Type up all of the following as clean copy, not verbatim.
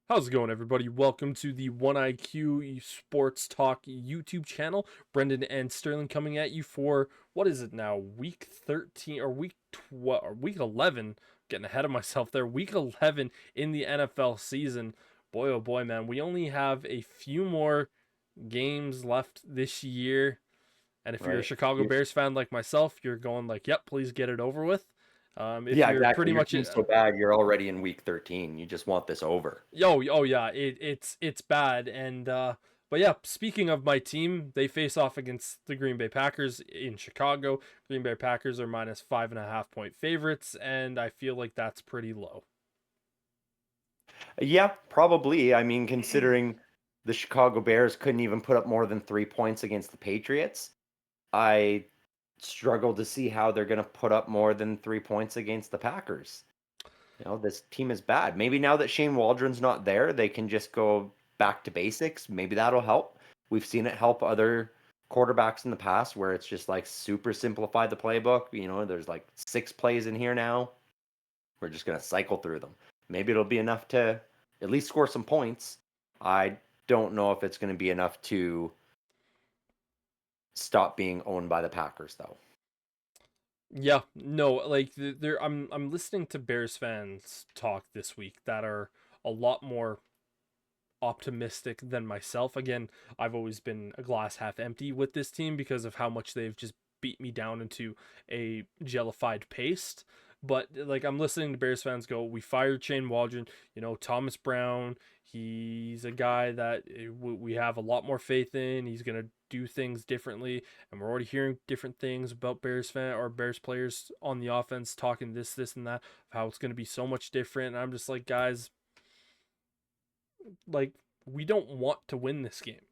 How's it going, everybody? Welcome to the 1IQ Sports Talk YouTube channel. Brendan and Sterling coming at you for what is it now? Week 13 or week 12 or week 11. Getting ahead of myself there. Week 11 in the NFL season. Boy, oh boy, man. We only have a few more games left this year. And if you're a Right. Chicago You're, Bears fan like myself, you're going like, yep, please get it over with. If yeah, you're exactly. pretty Your much team's so bad, you're already in week 13. You just want this over. oh yeah, it's bad. And but yeah, speaking of my team, they face off against the Green Bay Packers in Chicago. Green Bay Packers are minus 5.5 point favorites, and I feel like that's pretty low. Yeah, probably. I mean, considering the Chicago Bears couldn't even put up more than 3 points against the Patriots, I struggle to see how they're going to put up more than 3 points against the Packers. This team is bad. Maybe now that Shane Waldron's not there, they can just go back to basics. Maybe that'll help. We've seen it help other quarterbacks in the past where it's just like super simplify the playbook. There's like 6 plays in here now. We're just going to cycle through them. Maybe it'll be enough to at least score some points. I don't know if it's going to be enough to stop being owned by the Packers, though. Yeah, no, like there I'm listening to Bears fans talk this week that are a lot more optimistic than myself. Again, I've always been a glass half empty with this team because of how much they've just beat me down into a jellified paste. But like I'm listening to Bears fans go, we fired Shane Waldron, Thomas Brown. He's a guy that we have a lot more faith in. He's gonna do things differently, and we're already hearing different things about Bears fan or Bears players on the offense talking this, and that, of how it's gonna be so much different. And I'm just like, guys, like we don't want to win this game.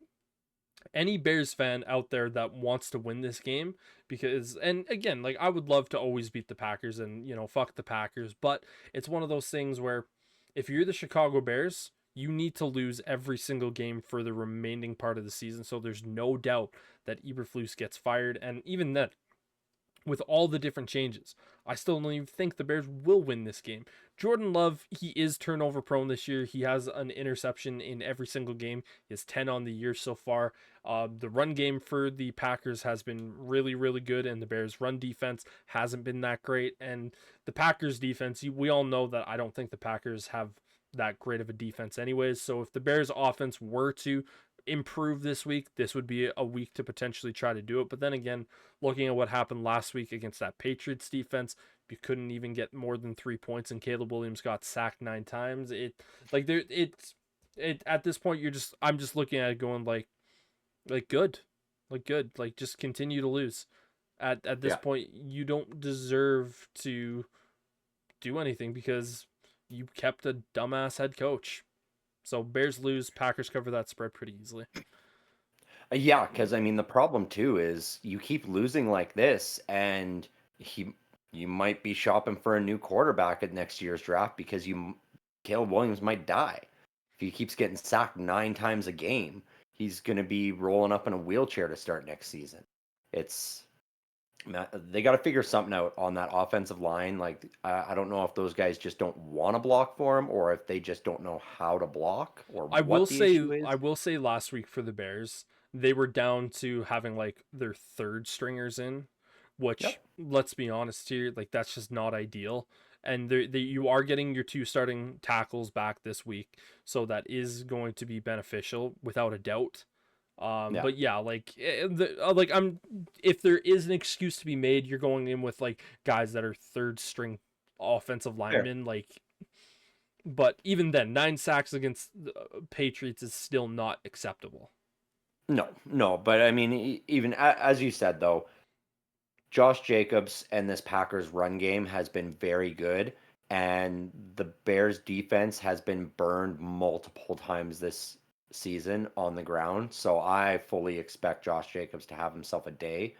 Any Bears fan out there that wants to win this game, because, and again, like I would love to always beat the Packers and fuck the Packers, but it's one of those things where if you're the Chicago Bears, you need to lose every single game for the remaining part of the season, so there's no doubt that Eberflus gets fired. And even then, with all the different changes, I still don't even think the Bears will win this game. Jordan Love, he is turnover prone this year. He has an interception in every single game. He has 10 on the year so far. The run game for the Packers has been really, really good, and the Bears' run defense hasn't been that great. And the Packers' defense, we all know that I don't think the Packers have that great of a defense, anyways. So if the Bears' offense were to improve this week, this would be a week to potentially try to do it. But then again, looking at what happened last week against that Patriots defense, you couldn't even get more than 3 points, and Caleb Williams got sacked 9 times. It like there it at this point I'm just looking at it going like good, like just continue to lose. At this Yeah. point, you don't deserve to do anything because you kept a dumbass head coach. So Bears lose, Packers cover that spread pretty easily. Yeah, because I mean the problem too is you keep losing like this, and he you might be shopping for a new quarterback at next year's draft because Caleb Williams might die if he keeps getting sacked 9 times a game. He's going to be rolling up in a wheelchair to start next season. It's they got to figure something out on that offensive line. Like I don't know if those guys just don't want to block for him, or if they just don't know how to block, or what the issue I is. will say last week for the Bears, they were down to having like their third stringers in, which, Yep. let's be honest here, like that's just not ideal. And you are getting your two starting tackles back this week, so that is going to be beneficial without a doubt. Yeah. But yeah, like I'm, if there is an excuse to be made, you're going in with like guys that are third string offensive Fair. linemen, like, but even then, 9 sacks against the Patriots is still not acceptable. No, no, but I mean, even as you said though, Josh Jacobs and this Packers run game has been very good, and the Bears defense has been burned multiple times this season on the ground. So I fully expect Josh Jacobs to have himself a day,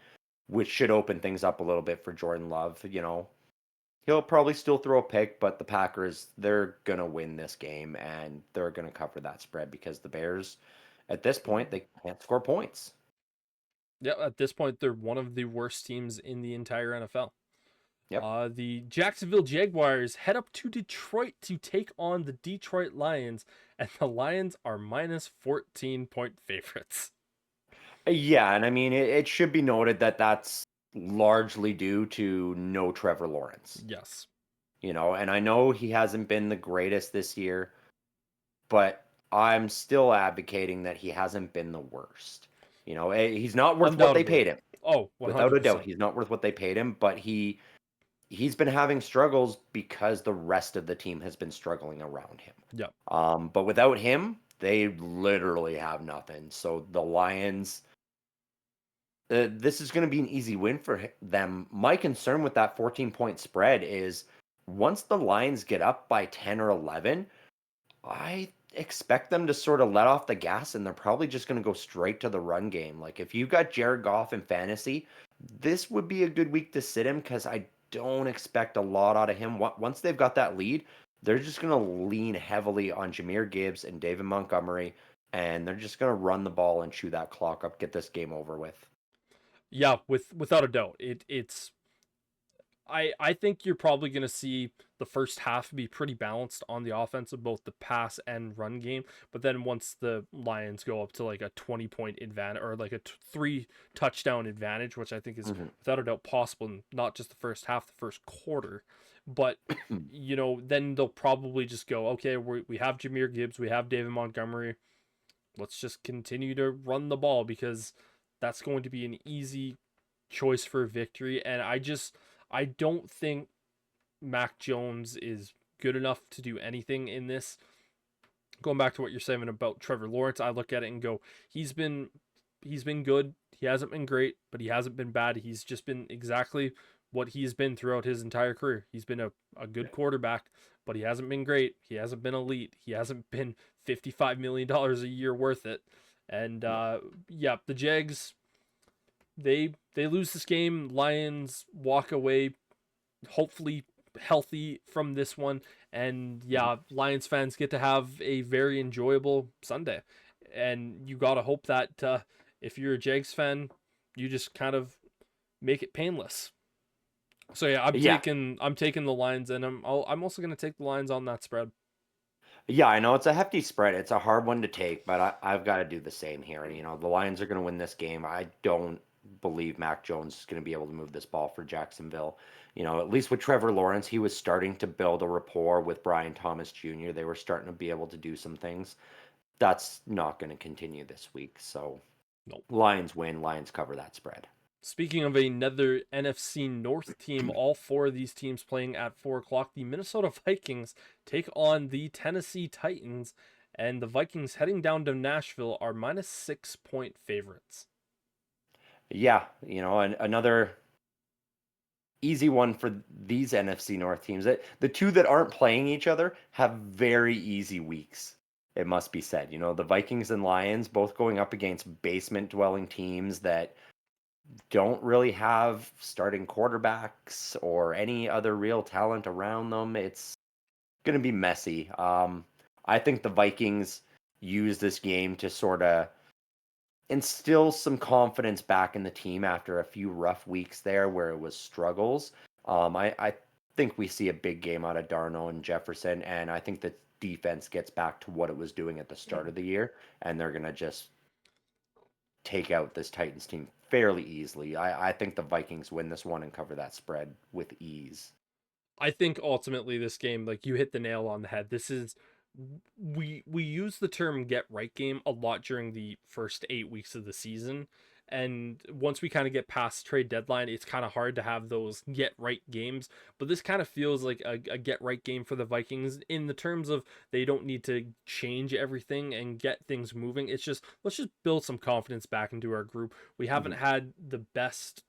which should open things up a little bit for Jordan Love. He'll probably still throw a pick, but the Packers, they're going to win this game and they're going to cover that spread because the Bears, at this point, they can't score points. Yeah, at this point, they're one of the worst teams in the entire NFL. Yep. The Jacksonville Jaguars head up to Detroit to take on the Detroit Lions, and the Lions are minus 14-point favorites. Yeah, and I mean it should be noted that that's largely due to no Trevor Lawrence. Yes. And I know he hasn't been the greatest this year, but I'm still advocating that he hasn't been the worst. He's not worth what they Undoubtedly. paid him. Oh, Without a doubt, 100%. he's not worth what they paid him, but he's been having struggles because the rest of the team has been struggling around him. Yep. But without him, they literally have nothing. So the Lions, this is going to be an easy win for them. My concern with that 14-point spread is once the Lions get up by 10 or 11, I expect them to sort of let off the gas and they're probably just going to go straight to the run game. Like if you got Jared Goff in fantasy, this would be a good week to sit him because I don't expect a lot out of him. Once they've got that lead, they're just going to lean heavily on Jahmyr Gibbs and David Montgomery, and they're just going to run the ball and chew that clock up, get this game over with. Yeah, without a doubt. It's I think you're probably going to see the first half be pretty balanced on the offense of both the pass and run game. But then once the Lions go up to like a 20-point advantage or like a 3 touchdown advantage, which I think is without a doubt possible, in not just the first half, the first quarter, but then they'll probably just go, okay, we have Jahmyr Gibbs, we have David Montgomery. Let's just continue to run the ball because that's going to be an easy choice for victory. And I don't think Mac Jones is good enough to do anything in this. Going back to what you're saying about Trevor Lawrence, I look at it and go, he's been good. He hasn't been great, but he hasn't been bad. He's just been exactly what he's been throughout his entire career. He's been a good quarterback, but he hasn't been great. He hasn't been elite. He hasn't been $55 million a year worth it. And the Jags, they lose this game. Lions walk away, hopefully healthy from this one, and Lions fans get to have a very enjoyable Sunday. And you gotta hope that if you're a Jags fan, you just kind of make it painless. So yeah, I'm taking the Lions, and I'm also gonna take the Lions on that spread. Yeah, I know it's a hefty spread. It's a hard one to take, but I've got to do the same here. The Lions are going to win this game. I don't believe Mac Jones is going to be able to move this ball for Jacksonville. At least with Trevor Lawrence, he was starting to build a rapport with Brian Thomas Jr. They were starting to be able to do some things. That's not going to continue this week. So, Nope. Lions win. Lions cover that spread. Speaking of another NFC North team, all four of these teams playing at 4 o'clock. The Minnesota Vikings take on the Tennessee Titans, and the Vikings heading down to Nashville are minus 6-point favorites. Yeah, another easy one for these NFC North teams. The two that aren't playing each other have very easy weeks, it must be said. The Vikings and Lions both going up against basement-dwelling teams that don't really have starting quarterbacks or any other real talent around them. It's going to be messy. I think the Vikings use this game to sort of instill some confidence back in the team after a few rough weeks there where it was struggles. I think we see a big game out of Darnold and Jefferson, and I think the defense gets back to what it was doing at the start of the year, and they're going to just take out this Titans team fairly easily. I think the Vikings win this one and cover that spread with ease. I think ultimately this game, like you hit the nail on the head. This is we use the term get right game a lot during the first 8 weeks of the season. And once we kind of get past trade deadline, it's kind of hard to have those get right games. But this kind of feels like a get right game for the Vikings in the terms of they don't need to change everything and get things moving. It's just, let's just build some confidence back into our group. We haven't had the best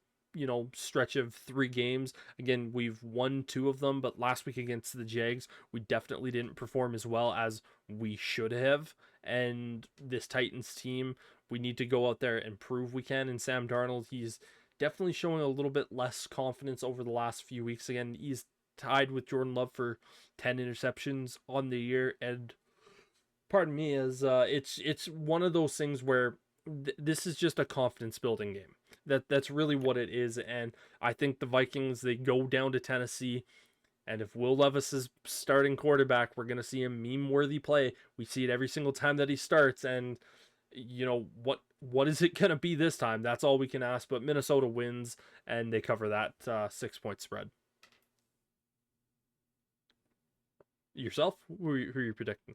stretch of 3 games. Again, we've won 2 of them, but last week against the Jags, we definitely didn't perform as well as we should have. And this Titans team, we need to go out there and prove we can. And Sam Darnold, he's definitely showing a little bit less confidence over the last few weeks. Again, he's tied with Jordan Love for 10 interceptions on the year. And pardon me, as it's one of those things where this is just a confidence building game. That's really what it is. And I think the Vikings, they go down to Tennessee, and if Will Levis is starting quarterback, we're gonna see a meme worthy play. We see it every single time that he starts, and what is it gonna be this time? That's all we can ask. But Minnesota wins, and they cover that 6 point spread. Yourself? Who are you predicting?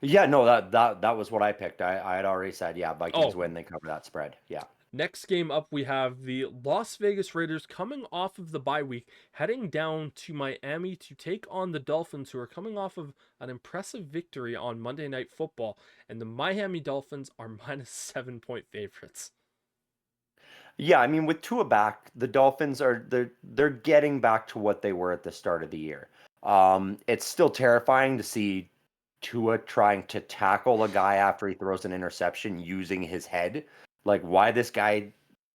Yeah, no, that was what I picked. I had already said, yeah, Vikings Oh, win, they cover that spread. Yeah. next game up, we have the Las Vegas Raiders coming off of the bye week, heading down to Miami to take on the Dolphins, who are coming off of an impressive victory on Monday Night Football. And the Miami Dolphins are minus 7 point favorites. Yeah, I mean, with Tua back, the Dolphins they're getting back to what they were at the start of the year. It's still terrifying to see Tua trying to tackle a guy after he throws an interception using his head. Like, why this guy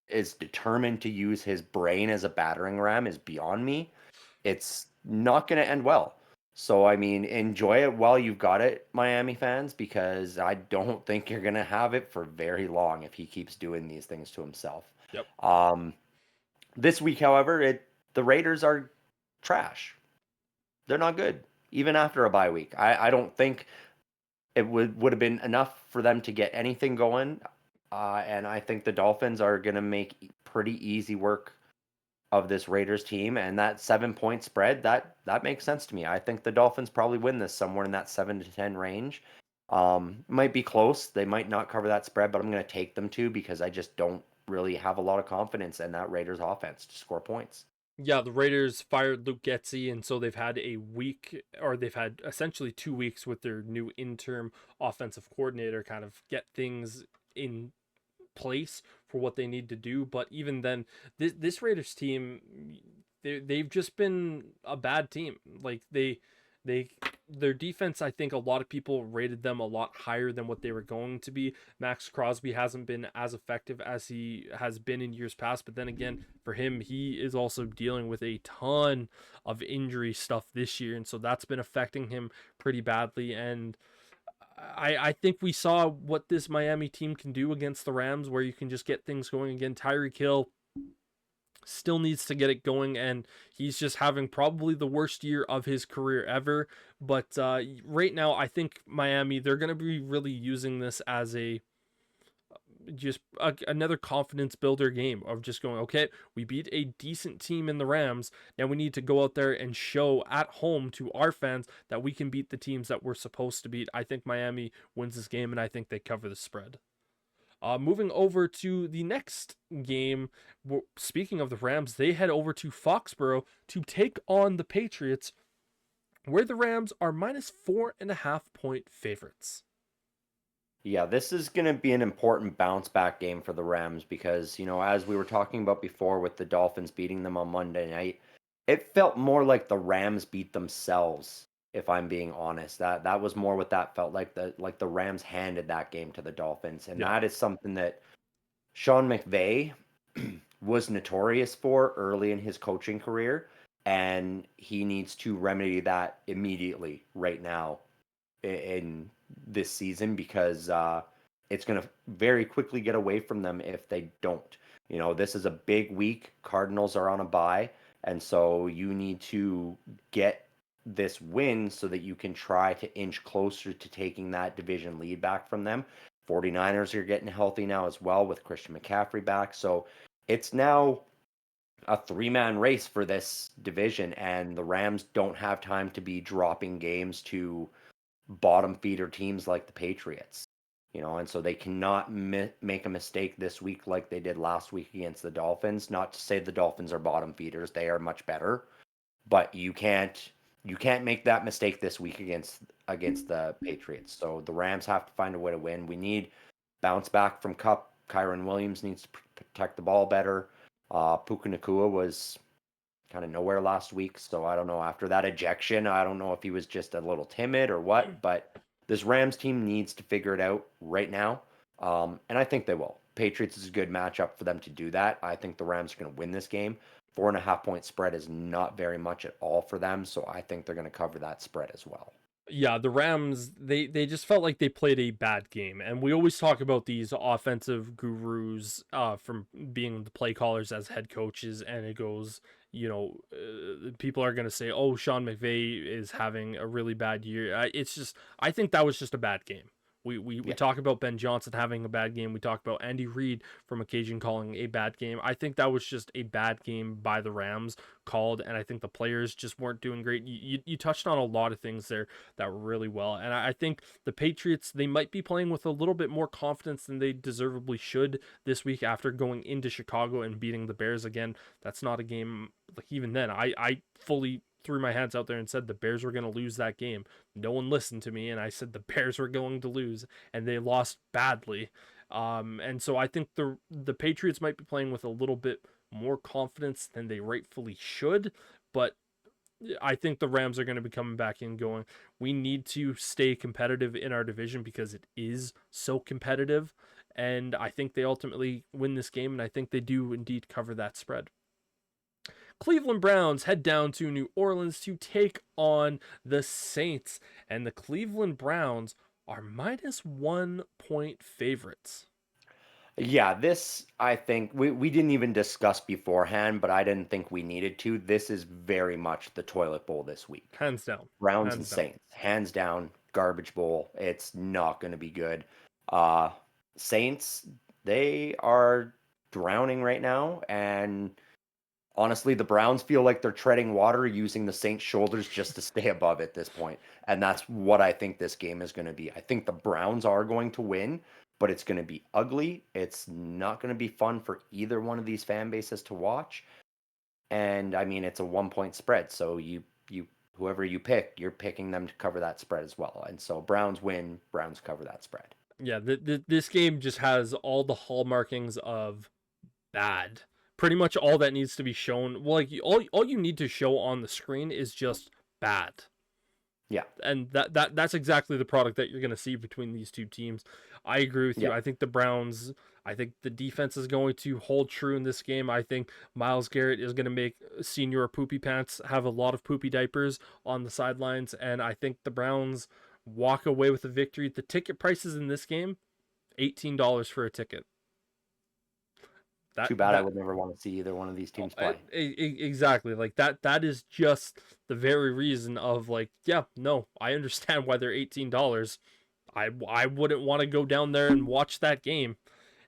is determined to use his brain as a battering ram is beyond me. It's not going to end well. So, I mean, enjoy it while you've got it, Miami fans, because I don't think you're going to have it for very long if he keeps doing these things to himself. Yep. Um, this week, however, the Raiders are trash. They're not good, even after a bye week. I don't think it would have been enough for them to get anything going. And I think the Dolphins are going to make pretty easy work of this Raiders team. And that 7 point spread, that makes sense to me. I think the Dolphins probably win this somewhere in that 7 to 10 range. Might be close. They might not cover that spread, but I'm going to take them to because I just don't really have a lot of confidence in that Raiders offense to score points. Yeah, the Raiders fired Luke Getsy, and so they've had they've had essentially 2 weeks with their new interim offensive coordinator kind of get things in place for what they need to do. But even then, this Raiders team, they've just been a bad team. Like they their defense, I think a lot of people rated them a lot higher than what they were going to be. Max Crosby hasn't been as effective as he has been in years past, but then again, for him, he is also dealing with a ton of injury stuff this year, and so that's been affecting him pretty badly. And I think we saw what this Miami team can do against the Rams, where you can just get things going again. Tyreek Hill still needs to get it going, and he's just having probably the worst year of his career ever. But right now, I think Miami, they're going to be really using this as another confidence builder game of just going, okay, we beat a decent team in the Rams. Now we need to go out there and show at home to our fans that we can beat the teams that we're supposed to beat. I think Miami wins this game, and I think they cover the spread. Moving over to the next game, speaking of the Rams, they head over to Foxborough to take on the Patriots, where the Rams are minus 4.5 point favorites. Yeah, this is going to be an important bounce back game for the Rams because, as we were talking about before with the Dolphins beating them on Monday night, it felt more like the Rams beat themselves, if I'm being honest. That was more what that felt like, the Rams handed that game to the Dolphins. And Yeah. that is something that Sean McVay was notorious for early in his coaching career, and he needs to remedy that immediately right now in this season because it's going to very quickly get away from them if they don't. This is a big week. Cardinals are on a bye, and so you need to get this win so that you can try to inch closer to taking that division lead back from them. 49ers are getting healthy now as well with Christian McCaffrey back. So it's now a three-man race for this division, and the Rams don't have time to be dropping games to bottom feeder teams like the Patriots, and so they cannot make a mistake this week like they did last week against the Dolphins. Not to say the Dolphins are bottom feeders; they are much better, but you can't make that mistake this week against the Patriots. So the Rams have to find a way to win. We need bounce back from Kupp. Kyron Williams needs to protect the ball better. Puka Nacua was kind of nowhere last week. So I don't know. After that ejection, I don't know if he was just a little timid or what, but this Rams team needs to figure it out right now. And I think they will. Patriots is a good matchup for them to do that. I think the Rams are going to win this game. 4.5 point spread is not very much at all for them. So I think they're going to cover that spread as well. Yeah, the Rams, they just felt like they played a bad game. And we always talk about these offensive gurus from being the play callers as head coaches, and it goes, people are going to say, "Oh, Sean McVay is having a really bad year." It's just I think that was just a bad game. We Yeah. talk about Ben Johnson having a bad game. We talk about Andy Reid from occasion calling a bad game. I think that was just a bad game by the Rams called, and I think the players just weren't doing great. You touched on a lot of things there that really well. And I think the Patriots, they might be playing with a little bit more confidence than they deservedly should this week after going into Chicago and beating the Bears again. That's not a game, like even then, I fully threw my hands out there and said the Bears were going to lose that game. No one listened to me, and I said the Bears were going to lose, and they lost badly. And so I think the Patriots might be playing with a little bit more confidence than they rightfully should, but I think the Rams are going to be coming back in going, we need to stay competitive in our division because it is so competitive. And I think they ultimately win this game, and I think they do indeed cover that spread. Cleveland Browns head down to New Orleans to take on the Saints, and the Cleveland Browns are -1 point favorites. Yeah, this I think we didn't even discuss beforehand, but I didn't think we needed to. This is very much the toilet bowl this week. Hands down. Browns and Hands down. Saints, hands down, garbage bowl. It's not going to be good. Uh Saints, they are drowning right now, and honestly, the Browns feel like they're treading water using the Saints' shoulders just to stay above at this point. And that's what I think this game is going to be. I think the Browns are going to win, but it's going to be ugly. It's not going to be fun for either one of these fan bases to watch. And I mean, it's a 1 point spread. So you whoever you pick, you're picking them to cover that spread as well. And so Browns win, Browns cover that spread. Yeah, this game just has all the hallmarkings of bad. Pretty much all that needs to be shown. Well, like all you need to show on the screen is just bad. Yeah. And that's exactly the product that you're going to see between these two teams. I agree with you. Yeah. I think the Browns, I think the defense is going to hold true in this game. I think Myles Garrett is going to make Senior Poopy Pants have a lot of poopy diapers on the sidelines, and I think the Browns walk away with a victory. The ticket prices in this game, $18 for a ticket. Too bad I would never want to see either one of these teams play. Exactly, like that is just the very reason of like, yeah, no, I understand why they're $18. I wouldn't want to go down there and watch that game.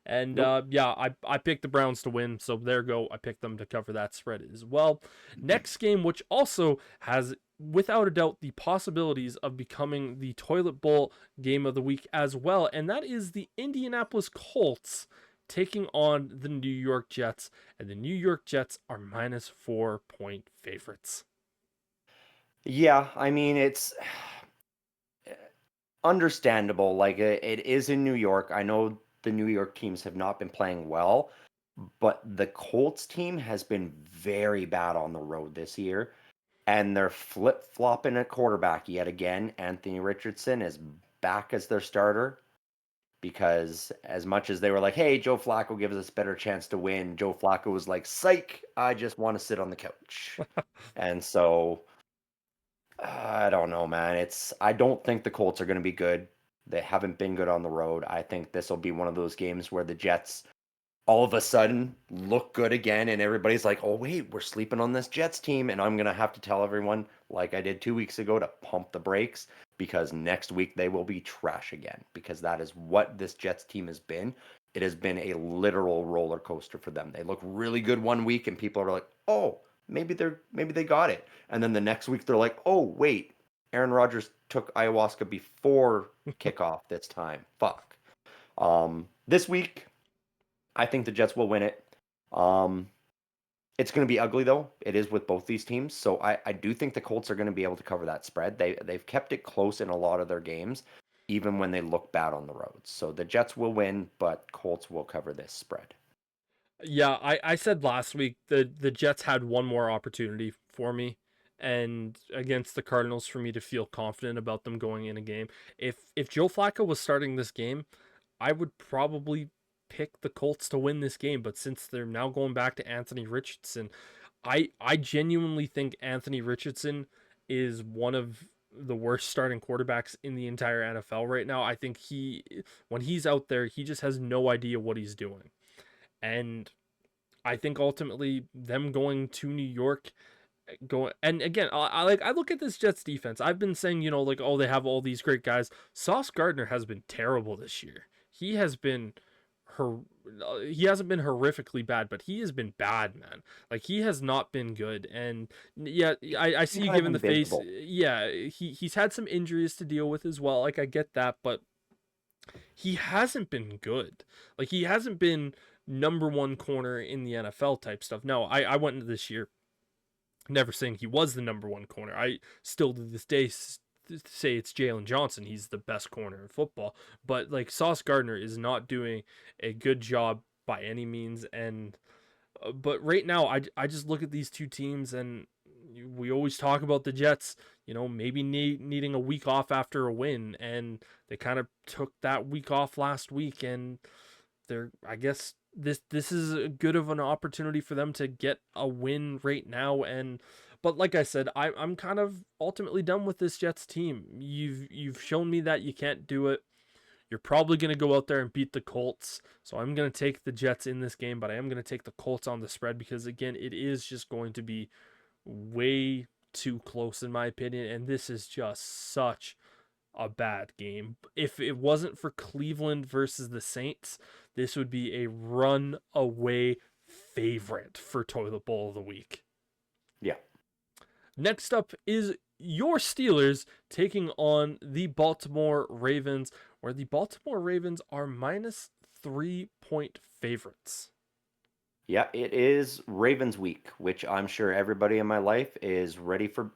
And Nope. yeah, I picked the Browns to win, so there go. I picked them to cover that spread as well. Next game, which also has without a doubt the possibilities of becoming the toilet bowl game of the week as well, and that is the Indianapolis Colts taking on the New York Jets, and the New York Jets are -4 point favorites. Yeah, I mean it's understandable. Like it is in New York. I know the New York teams have not been playing well, but the Colts team has been very bad on the road this year, and they're flip-flopping at quarterback yet again. Anthony Richardson is back as their starter because as much as they were like, "Hey, Joe Flacco gives us a better chance to win," Joe Flacco was like, "Psych, I just want to sit on the couch." And so I don't know, man. I don't think the Colts are going to be good. They haven't been good on the road. I think this will be one of those games where the Jets all of a sudden look good again, and everybody's like, "Oh wait, we're sleeping on this Jets team," and I'm gonna have to tell everyone, like I did 2 weeks ago, to pump the brakes because next week they will be trash again because that is what this Jets team has been. It has been a literal roller coaster for them. They look really good one week, and people are like, "Oh, maybe they got it," and then the next week they're like, "Oh wait, Aaron Rodgers took ayahuasca before kickoff this time. Fuck." This week I think the Jets will win it. Um, it's going to be ugly though. It is with both these teams, so I do think the Colts are going to be able to cover that spread. They've kept it close in a lot of their games, even when they look bad on the road. So the Jets will win, but Colts will cover this spread. Yeah, I said last week the Jets had one more opportunity for me and against the Cardinals for me to feel confident about them going in a game. If Joe Flacco was starting this game, I would probably pick the Colts to win this game, but since they're now going back to Anthony Richardson, I genuinely think Anthony Richardson is one of the worst starting quarterbacks in the entire NFL right now. I think when he's out there, he just has no idea what he's doing. And I think ultimately them going to New York, going and again, I look at this Jets defense. I've been saying, like, oh, they have all these great guys. Sauce Gardner has been terrible this year. He has been her he hasn't been horrifically bad, but he has been bad, man. Like, he has not been good. And yeah, I see you Kind of giving the face. invisible. Yeah, he's had some injuries to deal with as well. Like, I get that, but he hasn't been good. Like, he hasn't been number one corner in the NFL type stuff. No, I went into this year never saying he was the number one corner. I still to this day say it's Jalen Johnson. He's the best corner in football. But like, Sauce Gardner is not doing a good job by any means. And but right now, I just look at these two teams, and we always talk about the Jets. Maybe needing a week off after a win, and they kind of took that week off last week, and I guess this is a good of an opportunity for them to get a win right now. And but like I said, I'm kind of ultimately done with this Jets team. You've shown me that you can't do it. You're probably going to go out there and beat the Colts. So I'm going to take the Jets in this game, but I am going to take the Colts on the spread because, again, it is just going to be way too close in my opinion, and this is just such a bad game. If it wasn't for Cleveland versus the Saints, this would be a runaway favorite for Toilet Bowl of the Week. Yeah. Next up is your Steelers taking on the Baltimore Ravens, where the Baltimore Ravens are minus 3-point favorites. Yeah, it is Ravens week, which I'm sure everybody in my life is ready for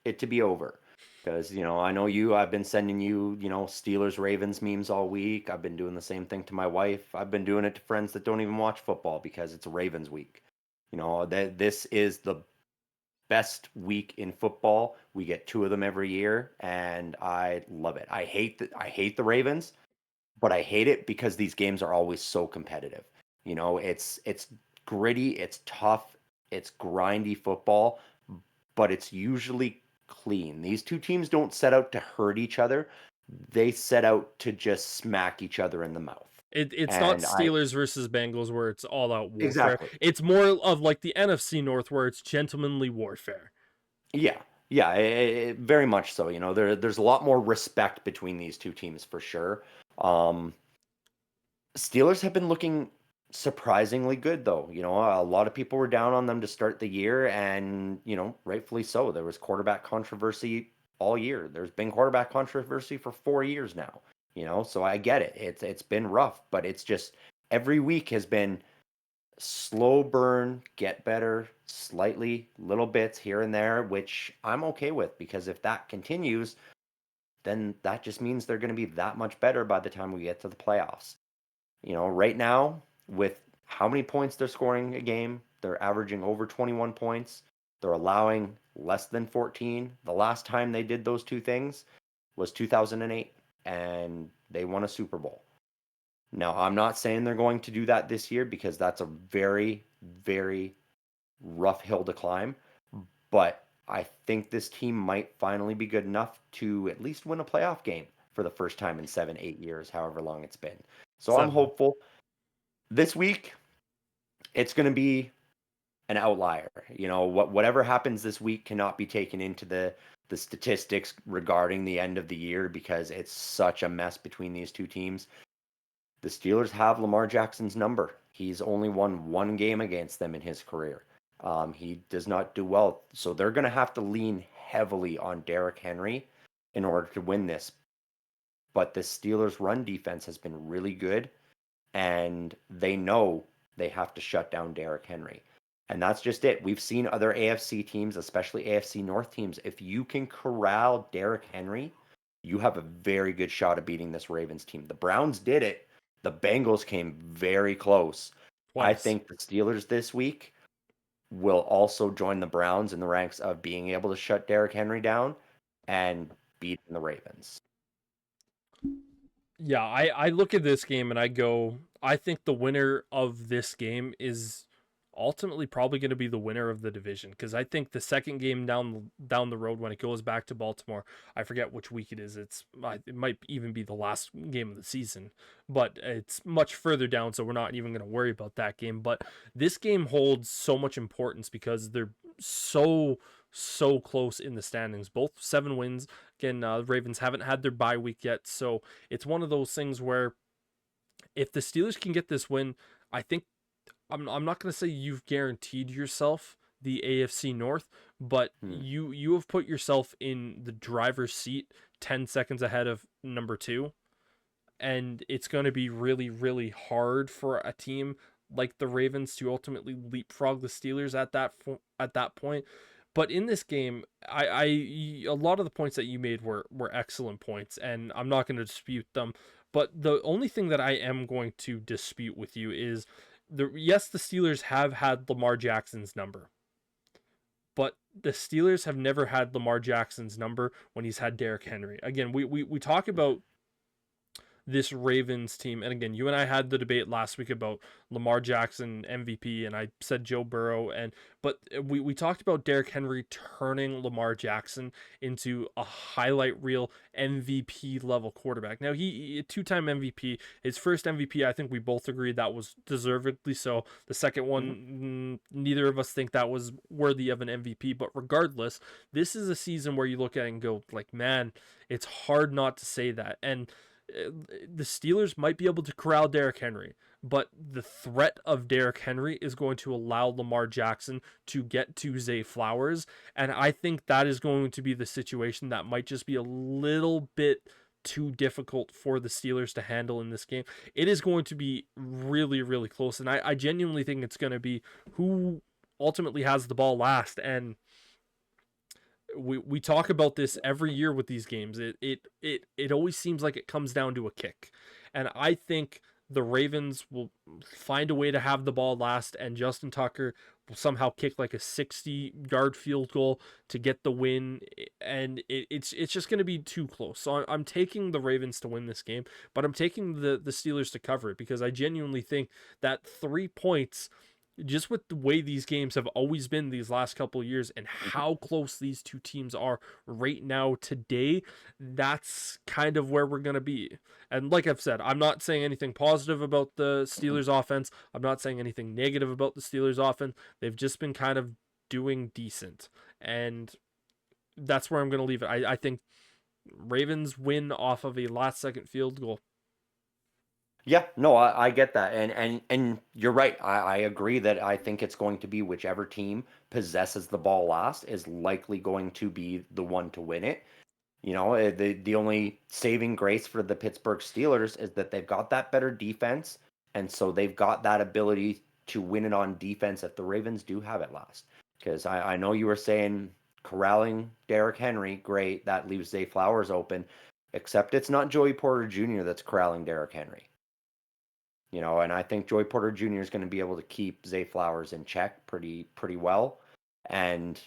it to be over. Because, I know I've been sending you, Steelers Ravens memes all week. I've been doing the same thing to my wife. I've been doing it to friends that don't even watch football because it's Ravens week. That this is the best week in football. We get two of them every year, and I love it. I hate the Ravens, but I hate it because these games are always so competitive. It's gritty, it's tough, it's grindy football, but it's usually clean. These two teams don't set out to hurt each other. They set out to just smack each other in the mouth. It's not And I Steelers versus Bengals where it's all out warfare. exactly. It's more of like the NFC North where it's gentlemanly warfare. Yeah. Yeah, very much so. There's a lot more respect between these two teams for sure. Um, Steelers have been looking surprisingly good, though. A lot of people were down on them to start the year, and rightfully so. There was quarterback controversy all year. There's been quarterback controversy for 4 years now. So I get it. It's been rough, but it's just every week has been slow burn, get better, slightly, little bits here and there, which I'm okay with because if that continues, then that just means they're going to be that much better by the time we get to the playoffs. Right now, with how many points they're scoring a game, they're averaging over 21 points. They're allowing less than 14. The last time they did those two things was 2008, and they won a Super Bowl. Now, I'm not saying they're going to do that this year because that's a very, very rough hill to climb. But I think this team might finally be good enough to at least win a playoff game for the first time in 7, 8 years, however long it's been. So I'm 7. hopeful. This week, it's going to be an outlier. Whatever happens this week cannot be taken into the statistics regarding the end of the year because it's such a mess between these two teams. The Steelers have Lamar Jackson's number. He's only won one game against them in his career. He does not do well. So they're going to have to lean heavily on Derrick Henry in order to win this. But the Steelers' run defense has been really good, and they know they have to shut down Derrick Henry. And that's just it. We've seen other AFC teams, especially AFC North teams. If you can corral Derrick Henry, you have a very good shot of beating this Ravens team. The Browns did it. The Bengals came very close. I Twice. think the Steelers this week will also join the Browns in the ranks of being able to shut Derrick Henry down and beat the Ravens. Yeah, I look at this game and I go, I think the winner of this game is ultimately probably going to be the winner of the division, because I think the second game down the road when it goes back to Baltimore, I forget which week it is. It might even be the last game of the season, but it's much further down, so we're not even going to worry about that game. But this game holds so much importance because they're so close in the standings. Both 7 wins. Again, Ravens haven't had their bye week yet, so it's one of those things where if the Steelers can get this win, I think I'm not going to say you've guaranteed yourself the AFC North, but Hmm. you have put yourself in the driver's seat 10 seconds ahead of number 2, and it's going to be really really hard for a team like the Ravens to ultimately leapfrog the Steelers at that point. But in this game, I a lot of the points that you made were excellent points, and I'm not going to dispute them. But the only thing that I am going to dispute with you is the Steelers have had Lamar Jackson's number, but the Steelers have never had Lamar Jackson's number when he's had Derrick Henry. Again, we talk about this Ravens team. And again, you and I had the debate last week about Lamar Jackson MVP, and I said Joe Burrow, but we talked about Derrick Henry turning Lamar Jackson into a highlight reel MVP level quarterback. Now he 2-time MVP, his first MVP, I think we both agreed that was deservedly so. The second one, neither of us think that was worthy of an MVP. But regardless, this is a season where you look at it and go like, man, it's hard not to say that. And the Steelers might be able to corral Derrick Henry, but the threat of Derrick Henry is going to allow Lamar Jackson to get to Zay Flowers, and I think that is going to be the situation that might just be a little bit too difficult for the Steelers to handle in this game. It is going to be really, really close, and I genuinely think it's going to be who ultimately has the ball last. And we talk about this every year with these games. It always seems like it comes down to a kick, and I think the Ravens will find a way to have the ball last, and Justin Tucker will somehow kick like a 60-yard field goal to get the win, and it's just going to be too close. So I'm taking the Ravens to win this game, but I'm taking the Steelers to cover it because I genuinely think that 3 points, just with the way these games have always been these last couple of years and how close these two teams are right now today, that's kind of where we're going to be. And like I've said, I'm not saying anything positive about the Steelers offense. I'm not saying anything negative about the Steelers offense. They've just been kind of doing decent. And that's where I'm going to leave it. I think Ravens win off of a last second field goal. Yeah, no, I get that, and you're right. I agree that I think it's going to be whichever team possesses the ball last is likely going to be the one to win it. The only saving grace for the Pittsburgh Steelers is that they've got that better defense, and so they've got that ability to win it on defense if the Ravens do have it last. Because I know you were saying corralling Derrick Henry, great, that leaves Zay Flowers open, except it's not Joey Porter Jr. that's corralling Derrick Henry. And I think Joey Porter Jr. is going to be able to keep Zay Flowers in check pretty well. And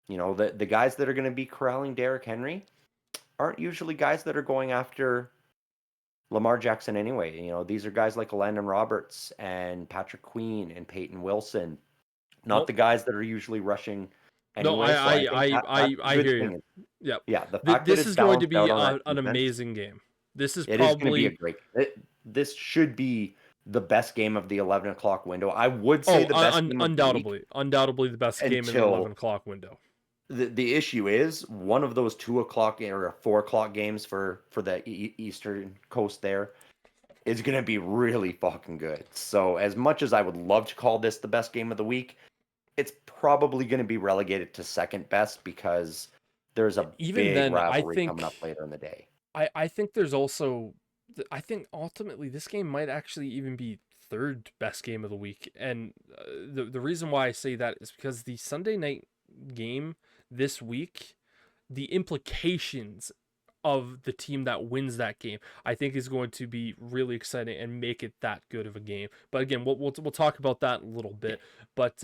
the guys that are going to be corralling Derrick Henry aren't usually guys that are going after Lamar Jackson anyway. These are guys like Landon Roberts and Patrick Queen and Peyton Wilson, not Nope. the guys that are usually rushing No, anyway. So I think that's a I good hear you. thing. Yep. Yeah, the fact that This it's is going to balanced be out on that an defense, amazing game. This is it is going to be a probably great. This should be the best game of the 11 o'clock window. I would say the best game of the week undoubtedly the best game in the 11 until o'clock window. the issue is one of those 2 o'clock or 4 o'clock games for the Eastern Coast there is going to be really fucking good. So as much as I would love to call this the best game of the week, it's probably going to be relegated to second best because there's a Even big then, rivalry coming up later in the day. I think there's also I think ultimately this game might actually even be third best game of the week. And the reason why I say that is because the Sunday night game this week, the implications of the team that wins that game, I think is going to be really exciting and make it that good of a game. But again, we'll talk about that in a little bit. But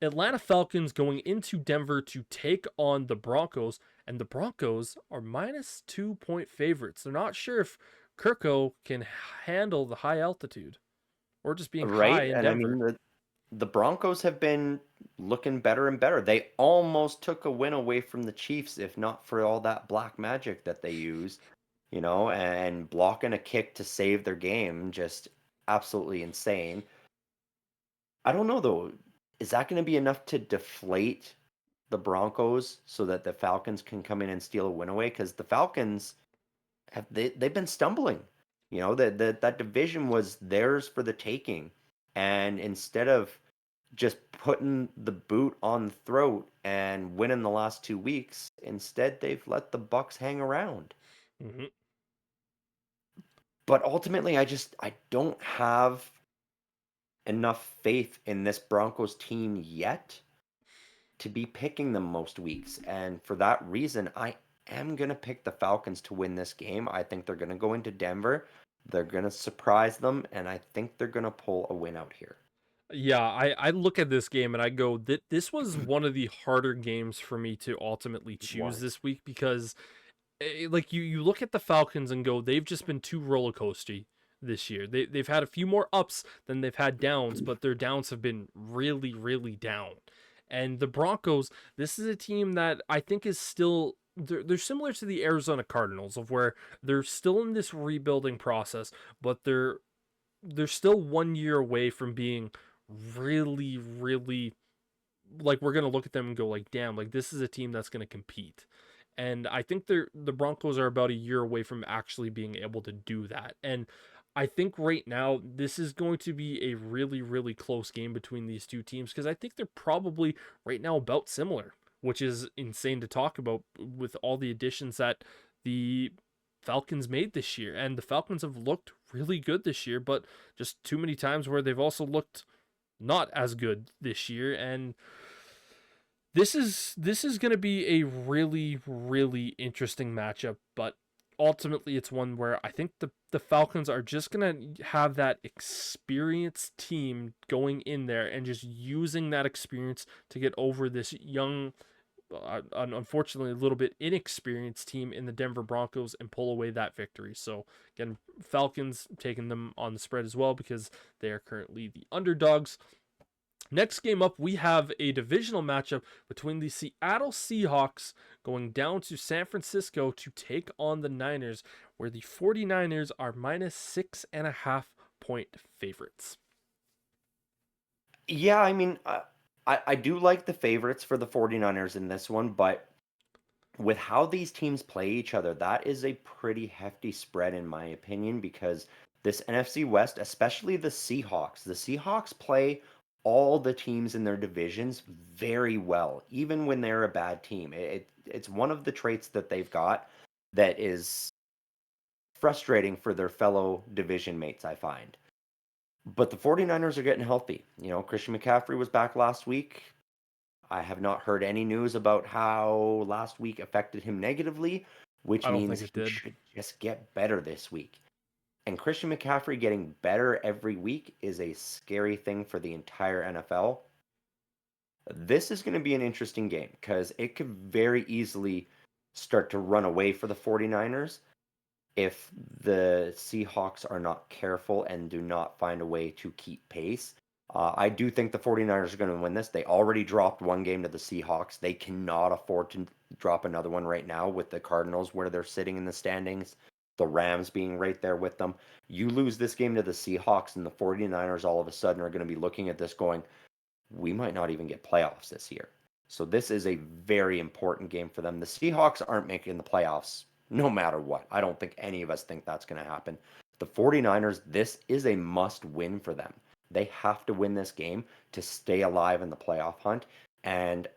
Atlanta Falcons going into Denver to take on the Broncos, and the Broncos are minus 2-point favorites. They're not sure if Kirko can handle the high altitude or just being high Right? in And I mean, Denver. the Broncos have been looking better and better. They almost took a win away from the Chiefs, if not for all that black magic that they used, and blocking a kick to save their game. Just absolutely insane. I don't know though. Is that going to be enough to deflate the Broncos so that the Falcons can come in and steal a win away? Because the Falcons they've been stumbling. That division was theirs for the taking, and instead of just putting the boot on the throat and winning the last 2 weeks, instead they've let the Bucks hang around. Mm-hmm. But ultimately, I don't have enough faith in this Broncos team yet to be picking them most weeks. And for that reason, I am going to pick the Falcons to win this game. I think they're going to go into Denver. They're going to surprise them, and I think they're going to pull a win out here. Yeah, I look at this game and I go, this was one of the harder games for me to ultimately It choose was. this week because like you look at the Falcons and go, they've just been too roller coasty this year. They've had a few more ups than they've had downs, but their downs have been really, really down. And the Broncos, this is a team that I think is still they're similar to the Arizona Cardinals of where they're still in this rebuilding process, but they're still 1 year away from being really, really like we're gonna look at them and go like, damn, like this is a team that's gonna compete. And I think the Broncos are about a year away from actually being able to do that. And I think right now this is going to be a really, really close game between these two teams because I think they're probably right now about similar, which is insane to talk about with all the additions that the Falcons made this year. And the Falcons have looked really good this year, but just too many times where they've also looked not as good this year. And this is going to be a really, really interesting matchup, but ultimately it's one where I think the Falcons are just going to have that experienced team going in there and just using that experience to get over this young, unfortunately a little bit inexperienced team in the Denver Broncos and pull away that victory. So again, Falcons taking them on the spread as well because they are currently the underdogs. Next game up, we have a divisional matchup between the Seattle Seahawks going down to San Francisco to take on the Niners, where the 49ers are minus 6.5 point favorites. Yeah, I mean, I do like the favorites for the 49ers in this one, but with how these teams play each other, that is a pretty hefty spread in my opinion because this NFC West, especially the Seahawks play all the teams in their divisions very well, even when they're a bad team. It's one of the traits that they've got that is frustrating for their fellow division mates, I find. But the 49ers are getting healthy. Christian McCaffrey was back last week. I have not heard any news about how last week affected him negatively, which I don't think means it he did. should just get better this week. And Christian McCaffrey getting better every week is a scary thing for the entire NFL. This is going to be an interesting game because it could very easily start to run away for the 49ers if the Seahawks are not careful and do not find a way to keep pace. I do think the 49ers are going to win this. They already dropped one game to the Seahawks. They cannot afford to drop another one right now with the Cardinals where they're sitting in the standings, the Rams being right there with them. You lose this game to the Seahawks, and the 49ers all of a sudden are going to be looking at this going, we might not even get playoffs this year. So this is a very important game for them. The Seahawks aren't making the playoffs no matter what. I don't think any of us think that's going to happen. The 49ers, this is a must win for them. They have to win this game to stay alive in the playoff hunt. And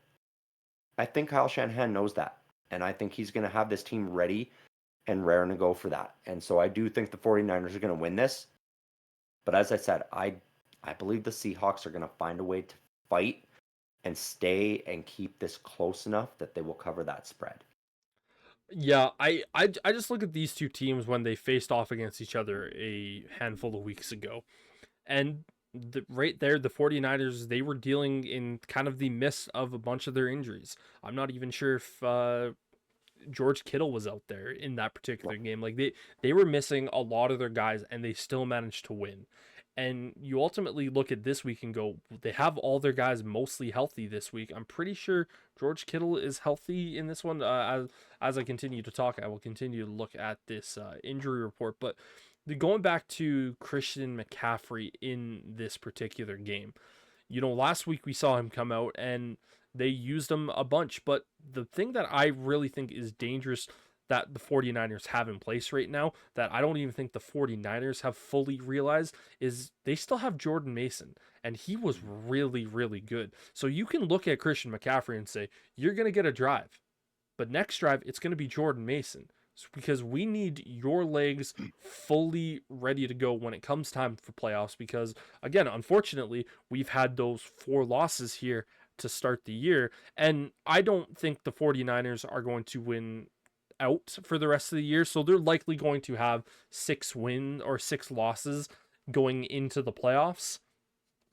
I think Kyle Shanahan knows that. And I think he's going to have this team ready and raring to go for that. And so I do think the 49ers are going to win this. But as I said, I believe the Seahawks are going to find a way to fight and stay and keep this close enough that they will cover that spread. Yeah, I just look at these two teams when they faced off against each other a handful of weeks ago. And right there, the 49ers, they were dealing in kind of the midst of a bunch of their injuries. I'm not even sure if George Kittle was out there in that particular game. Like they were missing a lot of their guys and they still managed to win. And you ultimately look at this week and go, they have all their guys mostly healthy this week. I'm pretty sure George Kittle is healthy in this one. As I continue to talk, I will continue to look at this injury report. But going back to Christian McCaffrey in this particular game, last week we saw him come out and they used him a bunch. But the thing that I really think is dangerous that the 49ers have in place right now, that I don't even think the 49ers have fully realized, is they still have Jordan Mason. And he was really, really good. So you can look at Christian McCaffrey and say, you're going to get a drive. But next drive, it's going to be Jordan Mason. Because we need your legs fully ready to go when it comes time for playoffs. Because, again, unfortunately, we've had those 4 losses here to start the year. And I don't think the 49ers are going to win out for the rest of the year. So they're likely going to have 6 losses going into the playoffs,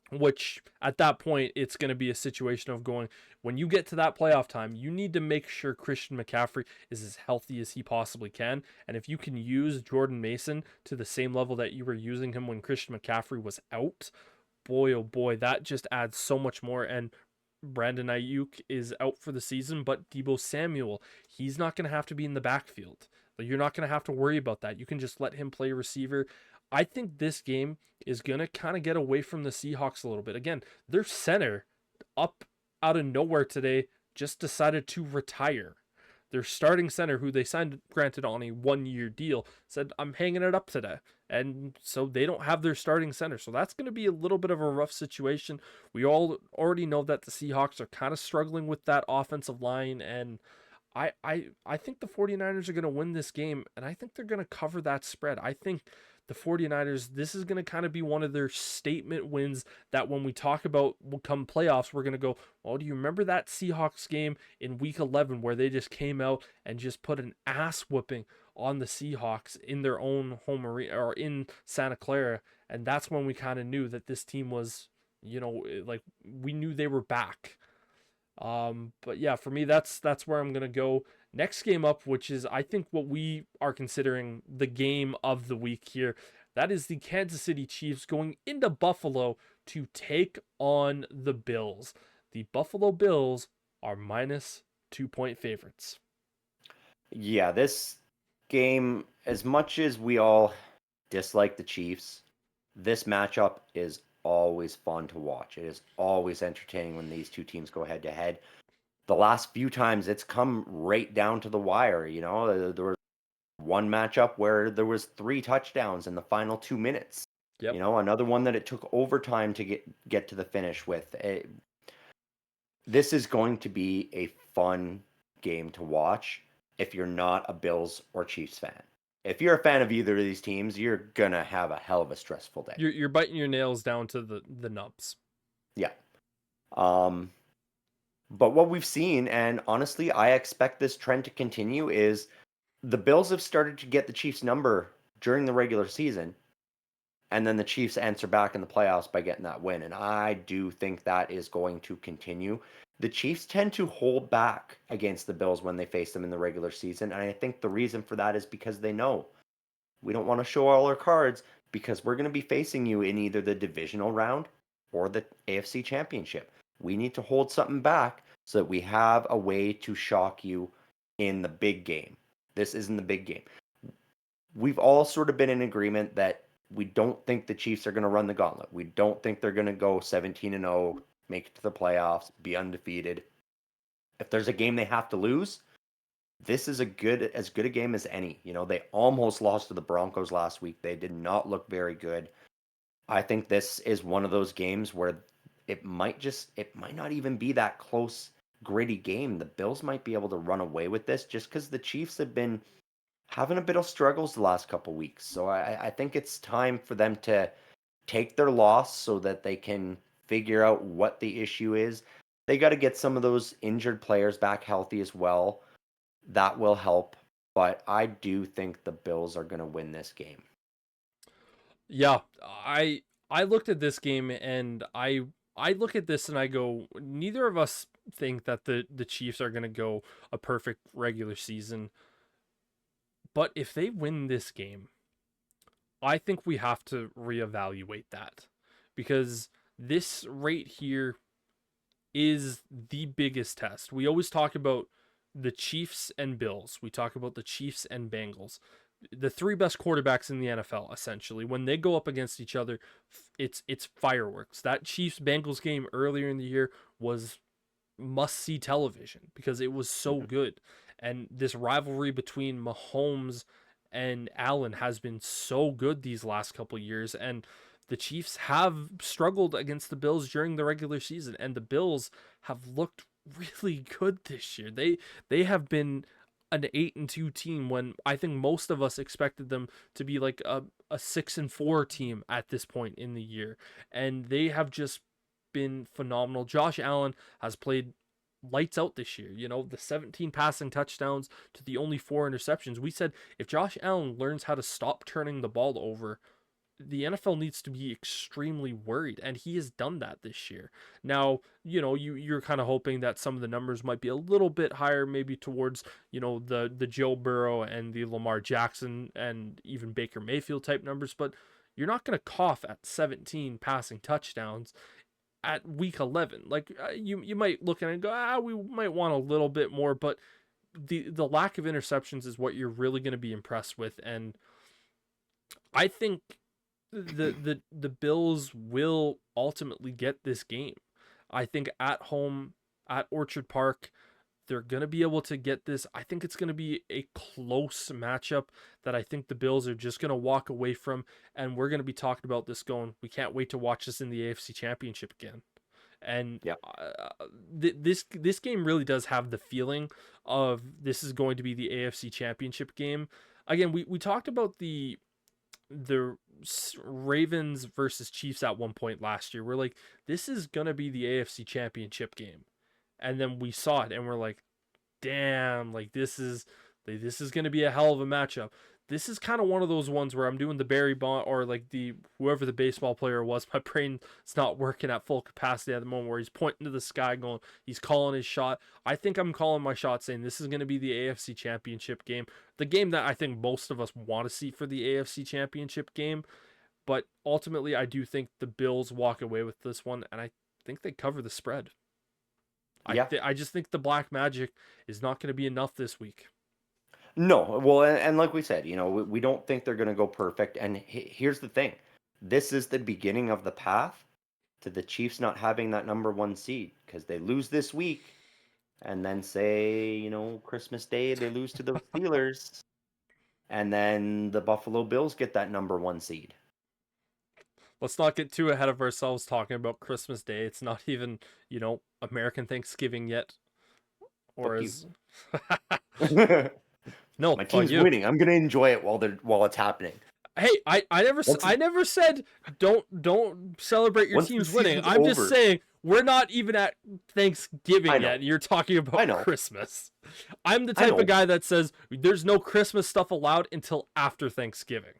which at that point, it's going to be a situation of going, when you get to that playoff time, you need to make sure Christian McCaffrey is as healthy as he possibly can. And if you can use Jordan Mason to the same level that you were using him when Christian McCaffrey was out, boy, oh boy, that just adds so much more. And Brandon Ayuk is out for the season, but Deebo Samuel, he's not going to have to be in the backfield. You're not going to have to worry about that. You can just let him play receiver. I think this game is going to kind of get away from the Seahawks a little bit. Again, their center, up out of nowhere today, just decided to retire. Their starting center, who they signed, granted, on a 1-year deal, said, I'm hanging it up today. And so they don't have their starting center. So that's going to be a little bit of a rough situation. We all already know that the Seahawks are kind of struggling with that offensive line. And I think the 49ers are going to win this game. And I think they're going to cover that spread. I think the 49ers, this is going to kind of be one of their statement wins that when we talk about come playoffs, we're going to go, well, do you remember that Seahawks game in week 11 where they just came out and just put an ass whooping on the Seahawks in their own home arena or in Santa Clara? And that's when we kind of knew that this team was, like we knew they were back. But yeah, for me, that's where I'm going to go. Next game up, which is, I think, what we are considering the game of the week here. That is the Kansas City Chiefs going into Buffalo to take on the Bills. The Buffalo Bills are minus 2-point favorites. Yeah, this game, as much as we all dislike the Chiefs, this matchup is always fun to watch. It is always entertaining when these two teams go head to head. The last few times it's come right down to the wire. There was one matchup where there was 3 touchdowns in the final 2 minutes. Yep. Another one that it took overtime to get to the finish with. This is going to be a fun game to watch if you're not a Bills or Chiefs fan. If you're a fan of either of these teams, you're gonna have a hell of a stressful day. You're biting your nails down to the nubs. Yeah. But what we've seen, and honestly, I expect this trend to continue, is the Bills have started to get the Chiefs' number during the regular season, and then the Chiefs answer back in the playoffs by getting that win. And I do think that is going to continue. The Chiefs tend to hold back against the Bills when they face them in the regular season, and I think the reason for that is because they know we don't want to show all our cards because we're going to be facing you in either the divisional round or the AFC Championship. We need to hold something back so that we have a way to shock you in the big game. This isn't the big game. We've all sort of been in agreement that we don't think the Chiefs are going to run the gauntlet. We don't think they're going to go 17-0, make it to the playoffs, be undefeated. If there's a game they have to lose, this is as good a game as any. They almost lost to the Broncos last week. They did not look very good. I think this is one of those games where it might not even be that close, gritty game. The Bills might be able to run away with this just because the Chiefs have been having a bit of struggles the last couple weeks. So I think it's time for them to take their loss so that they can figure out what the issue is. They got to get some of those injured players back healthy as well. That will help. But I do think the Bills are going to win this game. Yeah, I looked at this game and I look at this and I go, neither of us think that the Chiefs are going to go a perfect regular season. But if they win this game, I think we have to reevaluate that, because this right here is the biggest test. We always talk about the Chiefs and Bills. We talk about the Chiefs and Bengals. The three best quarterbacks in the NFL, essentially. When they go up against each other, it's fireworks. That Chiefs Bengals game earlier in the year was must see television because it was so good. And this rivalry between Mahomes and Allen has been so good these last couple years. And the Chiefs have struggled against the Bills during the regular season, and the Bills have looked really good this year. They have been an 8-2 team when I think most of us expected them to be like a 6-4 team at this point in the year. And they have just been phenomenal. Josh Allen has played lights out this year. You know, the 17 passing touchdowns to the only 4 interceptions. We said if Josh Allen learns how to stop turning the ball over, the NFL needs to be extremely worried, and he has done that this year. Now, you know, you're kind of hoping that some of the numbers might be a little bit higher, maybe towards, you know, the Joe Burrow and the Lamar Jackson and even Baker Mayfield type numbers, but you're not going to cough at 17 passing touchdowns at week 11. Like you might look at it and go, we might want a little bit more, but the lack of interceptions is what you're really going to be impressed with. And I think the Bills will ultimately get this game. I think at home at Orchard Park, they're going to be able to get this. I think it's going to be a close matchup that I think the Bills are just going to walk away from, and we're going to be talking about this going, we can't wait to watch this in the AFC Championship again. And Yeah. This game really does have the feeling of this is going to be the AFC Championship game. Again, we talked about the Ravens versus Chiefs at one point last year. We're like, this is gonna be the AFC Championship game, and then we saw it, and we're like, damn, like this is gonna be a hell of a matchup. This is kind of one of those ones where I'm doing the Barry Bond or like the whoever the baseball player was. My brain's not working at full capacity at the moment where he's pointing to the sky, going, he's calling his shot. I think I'm calling my shot, saying this is going to be the AFC Championship game, the game that I think most of us want to see for the AFC Championship game. But ultimately, I do think the Bills walk away with this one, and I think they cover the spread. Yeah. I just think the Black Magic is not going to be enough this week. No, well, and like we said, you know, we don't think they're going to go perfect. And here's the thing: this is the beginning of the path to the Chiefs not having that number 1 seed, because they lose this week, and then say, you know, Christmas Day they lose to the Steelers, and then the Buffalo Bills get that number 1 seed. Let's not get too ahead of ourselves talking about Christmas Day. It's not even, you know, American Thanksgiving yet. Or as no, My team's winning. I'm gonna enjoy it while it's happening. Hey, I never said don't celebrate your team's winning. I'm just saying we're not even at Thanksgiving yet. You're talking about Christmas. I'm the type of guy that says there's no Christmas stuff allowed until after Thanksgiving.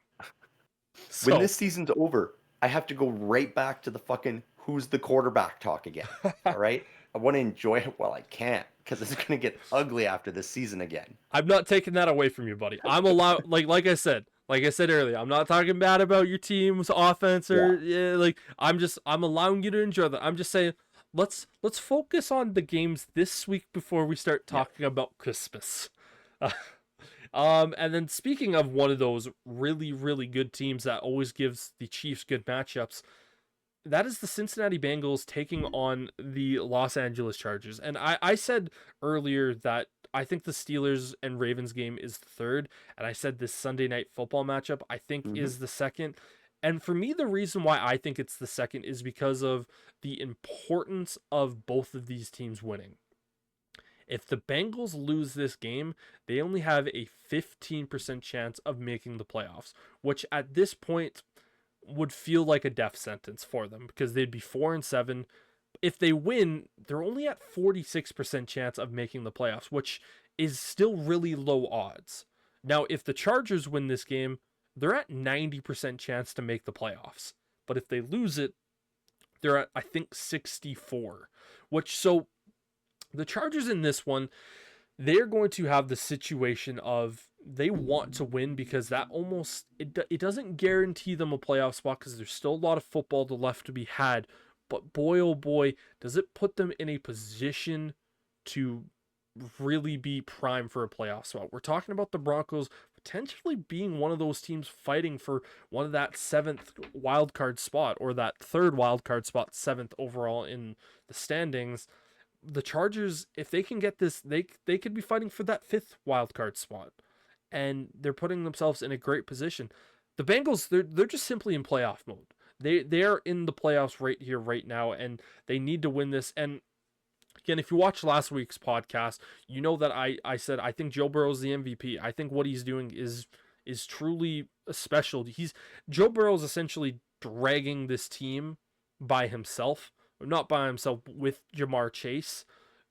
So, when this season's over, I have to go right back to the fucking who's the quarterback talk again. All right? I want to enjoy it while I can, because it's going to get ugly after this season again. I'm not taking that away from you, buddy. I'm allowed, like I said earlier, I'm not talking bad about your team's offense or I'm allowing you to enjoy that. I'm just saying, let's focus on the games this week before we start talking about Christmas. And then speaking of one of those really, really good teams that always gives the Chiefs good matchups, that is the Cincinnati Bengals taking on the Los Angeles Chargers. And I said earlier that I think the Steelers and Ravens game is the third, and I said this Sunday Night Football matchup I think is the second. And for me, the reason why I think it's the second is because of the importance of both of these teams winning. If the Bengals lose this game, they only have a 15% chance of making the playoffs, which at this point would feel like a death sentence for them because they'd be 4-7. If they win, they're only at 46% chance of making the playoffs, which is still really low odds. Now, if the Chargers win this game, they're at 90% chance to make the playoffs. But if they lose it, they're at, I think, 64. So the Chargers in this one, they're going to have the situation of they want to win because that almost it doesn't guarantee them a playoff spot because there's still a lot of football left to be had, but boy oh boy does it put them in a position to really be prime for a playoff spot. We're talking about the Broncos potentially being one of those teams fighting for one of that seventh wild card spot or that third wild card spot, seventh overall in the standings. The Chargers, if they can get this, they could be fighting for that fifth wild card spot, and they're putting themselves in a great position. The Bengals, they're just simply in playoff mode. They're in the playoffs right here, right now, and they need to win this. And again, if you watch last week's podcast, you know that I said I think Joe Burrow's the MVP. I think what he's doing is truly special. Joe Burrow's essentially dragging this team by himself, not by himself with Jamar Chase,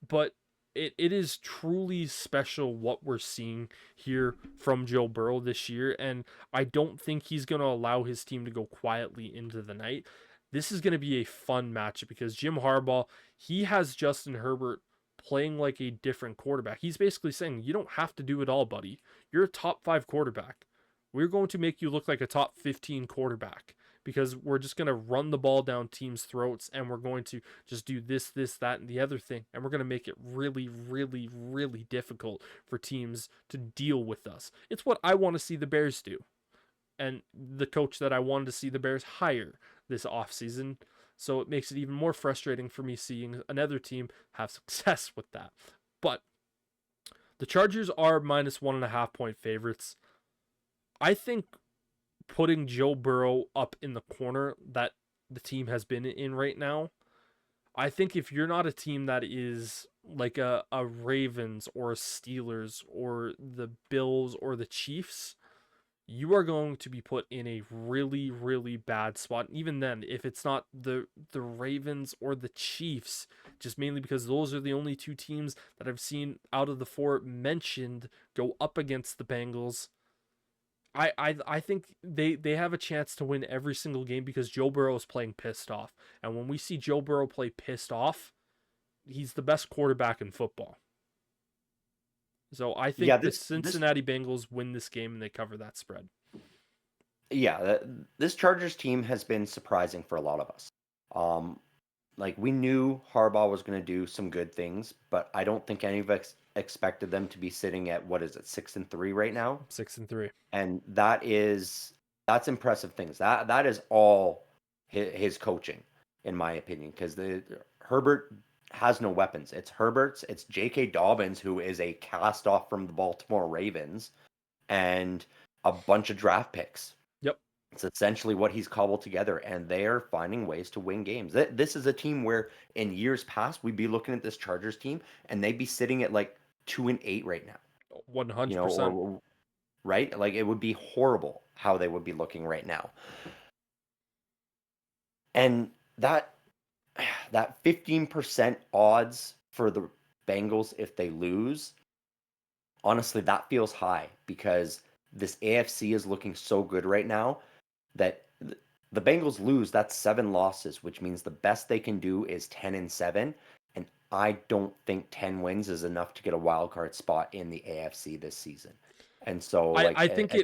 but it is truly special what we're seeing here from Joe Burrow this year, and I don't think he's going to allow his team to go quietly into the night. This is going to be a fun matchup because Jim Harbaugh, he has Justin Herbert playing like a different quarterback. He's basically saying, you don't have to do it all, buddy. You're a top 5 quarterback. We're going to make you look like a top 15 quarterback because we're just going to run the ball down teams' throats and we're going to just do this, that, and the other thing. And we're going to make it really, really, really difficult for teams to deal with us. It's what I want to see the Bears do. And the coach that I wanted to see the Bears hire this offseason. So it makes it even more frustrating for me seeing another team have success with that. But the Chargers are minus 1.5 point favorites. I think putting Joe Burrow up in the corner that the team has been in right now, I think if you're not a team that is like a Ravens or a Steelers or the Bills or the Chiefs, you are going to be put in a really, really bad spot. Even then, if it's not the Ravens or the Chiefs, just mainly because those are the only two teams that I've seen out of the 4 mentioned go up against the Bengals. I think they have a chance to win every single game because Joe Burrow is playing pissed off. And when we see Joe Burrow play pissed off, he's the best quarterback in football. So I think Yeah, the this Cincinnati Bengals win this game and they cover that spread. yeah, this Chargers team has been surprising for a lot of us. Um, like we knew Harbaugh was going to do some good things, but I don't think any of us expected them to be sitting at what is it, 6-3 right now, 6-3. and that's impressive things. That is all his coaching, in my opinion, because the Herbert has no weapons. It's Herbert's. It's J.K. Dobbins, who is a cast off from the Baltimore Ravens, and a bunch of draft picks. Yep. It's essentially what he's cobbled together, and they are finding ways to win games. This is a team where in years past we'd be looking at this Chargers team, and they'd be sitting at like 2-8 right now. You know, 100%. or right, like it would be horrible how they would be looking right now. And that 15% odds for the Bengals if they lose, honestly, that feels high because this AFC is looking so good right now that the Bengals lose, that's 7 losses, which means the best they can do is 10-7. And I don't think 10 wins is enough to get a wild card spot in the AFC this season. And so, like, as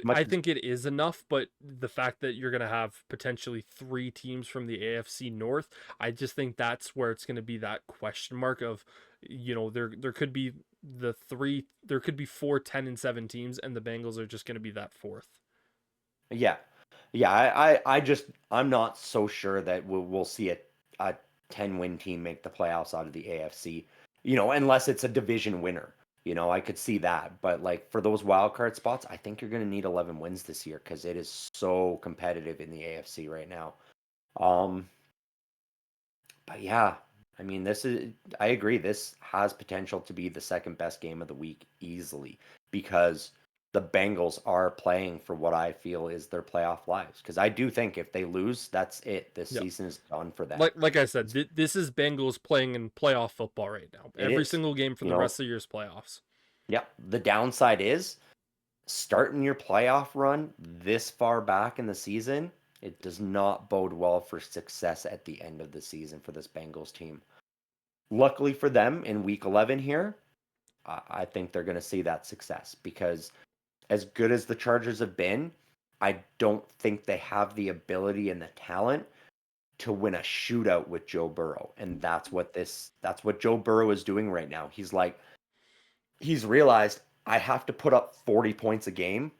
much I as think it is enough, but the fact that you're gonna have potentially 3 teams from the AFC North, I just think that's where it's gonna be that question mark of, there could be there could be 4 10-7 teams, and the Bengals are just gonna be that fourth. yeah, yeah, I'm not so sure that we'll see a 10-win team make the playoffs out of the AFC, unless it's a division winner. I could see that, but like for those wild card spots, I think you're going to need 11 wins this year because it is so competitive in the AFC right now. Um, but yeah, I mean, I agree. This has potential to be the second best game of the week easily because the Bengals are playing for what I feel is their playoff lives. Because I do think if they lose, that's it. This Yep. season is done for them. Like I said, this is Bengals playing in playoff football right now. It Every is. single game for You the know, rest of the year's playoffs. Yep. The downside is starting your playoff run this far back in the season, it does not bode well for success at the end of the season for this Bengals team. Luckily for them, in week 11 here, I think they're going to see that success because as good as the Chargers have been, I don't think they have the ability and the talent to win a shootout with Joe Burrow. And that's what Joe Burrow is doing right now. He's realized I have to put up 40 points a game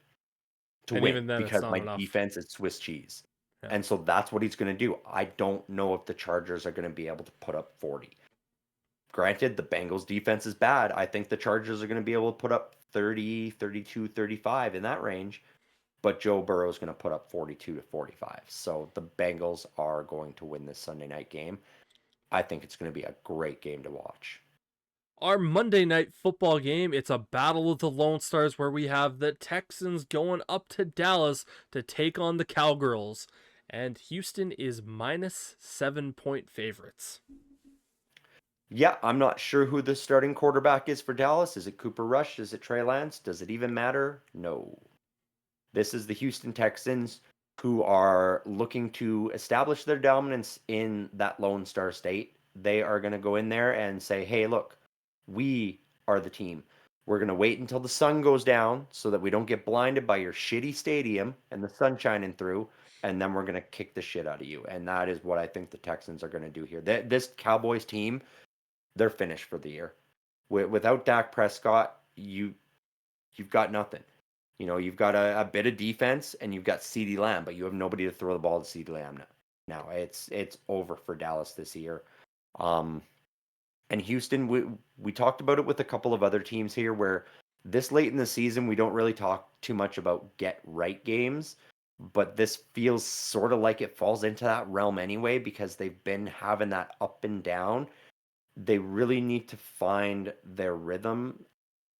to And win even then, it's because not my enough. defense is Swiss cheese. Yeah. And so that's what he's going to do. I don't know if the Chargers are going to be able to put up 40. Granted, the Bengals defense is bad. I think the Chargers are going to be able to put up 30, 32, 35 in that range, but Joe Burrow is going to put up 42 to 45. So the Bengals are going to win this Sunday night game. I think it's going to be a great game to watch. Our Monday night football game, it's a battle of the Lone Stars where we have the Texans going up to Dallas to take on the Cowgirls. And Houston is minus 7-point favorites. Yeah, I'm not sure who the starting quarterback is for Dallas. Is it Cooper Rush? Is it Trey Lance? Does it even matter? No. This is the Houston Texans who are looking to establish their dominance in that Lone Star state. They are going to go in there and say, hey, look, we are the team. We're going to wait until the sun goes down so that we don't get blinded by your shitty stadium and the sun shining through. And then we're going to kick the shit out of you. And that is what I think the Texans are going to do here. This Cowboys team, they're finished for the year. Without Dak Prescott, you've got nothing. You know, you've got a bit of defense and you've got CeeDee Lamb, but you have nobody to throw the ball to CeeDee Lamb now. Now it's over for Dallas this year. And Houston, we talked about it with a couple of other teams here where this late in the season, we don't really talk too much about get right games, but this feels sort of like it falls into that realm anyway because they've been having that up and down. They really need to find their rhythm.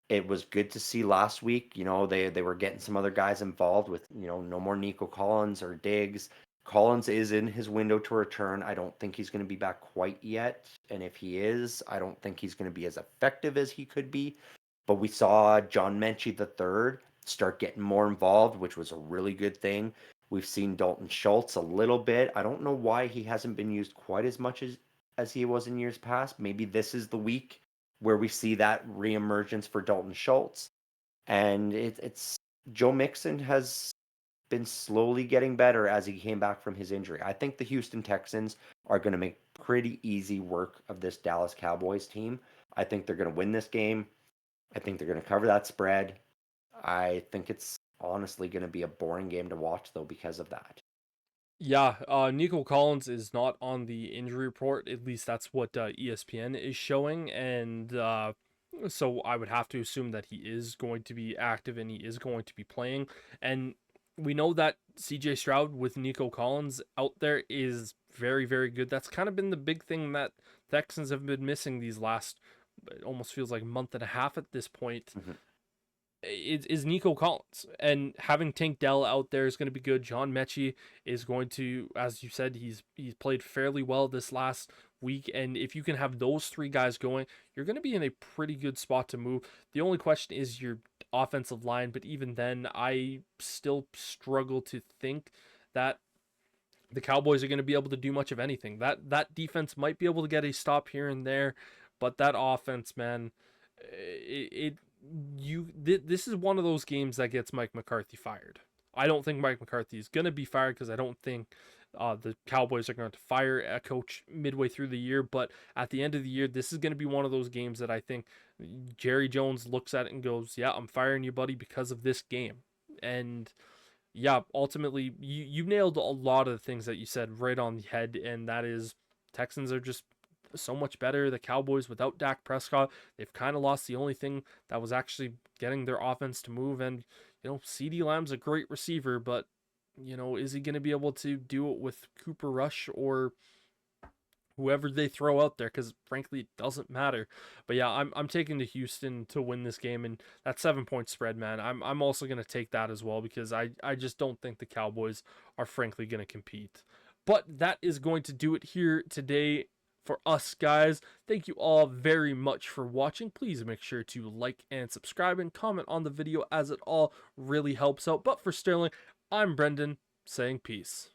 It was good to see last week. You know, they were getting some other guys involved with, you know, no more Nico Collins or Diggs. Collins is in his window to return. I don't think he's going to be back quite yet. And if he is, I don't think he's going to be as effective as he could be. But we saw John Mechie III start getting more involved, which was a really good thing. We've seen Dalton Schultz a little bit. I don't know why he hasn't been used quite as much as he was in years past. Maybe this is the week where we see that reemergence for Dalton Schultz. And it's Joe Mixon has been slowly getting better as he came back from his injury. I think the Houston Texans are going to make pretty easy work of this Dallas Cowboys team. I think they're going to win this game. I think they're going to cover that spread. I think it's honestly going to be a boring game to watch, though, because of that. Yeah, Nico Collins is not on the injury report. At least that's what ESPN is showing. And so I would have to assume that he is going to be active and he is going to be playing. And we know that CJ Stroud with Nico Collins out there is very, very good. That's kind of been the big thing that Texans have been missing these last, it almost feels like a month and a half at this point. Mm-hmm. Is Nico Collins, and having Tank Dell out there is going to be good. John Mechie is going to, as you said, he's played fairly well this last week, and if you can have those three guys going, you're going to be in a pretty good spot to move. The only question is your offensive line, but even then, I still struggle to think that the Cowboys are going to be able to do much of anything. That defense might be able to get a stop here and there, but that offense, man, this is one of those games that gets Mike McCarthy fired. I don't think Mike McCarthy is going to be fired because I don't think the Cowboys are going to fire a coach midway through the year. But at the end of the year, this is going to be one of those games that I think Jerry Jones looks at it and goes, yeah, I'm firing you, buddy, because of this game. And yeah, ultimately, you nailed a lot of the things that you said right on the head, and that is Texans are just so much better. The Cowboys without Dak Prescott, they've kind of lost the only thing that was actually getting their offense to move. And you know, CeeDee Lamb's a great receiver, but you know, is he going to be able to do it with Cooper Rush or whoever they throw out there? Because frankly, it doesn't matter. But yeah, I'm taking to Houston to win this game, and that 7-point spread, man. I'm also going to take that as well because I just don't think the Cowboys are frankly going to compete. But that is going to do it here today for us, guys. Thank you all very much for watching. Please make sure to like and subscribe and comment on the video as it all really helps out. But for Sterling, I'm Brendan saying peace.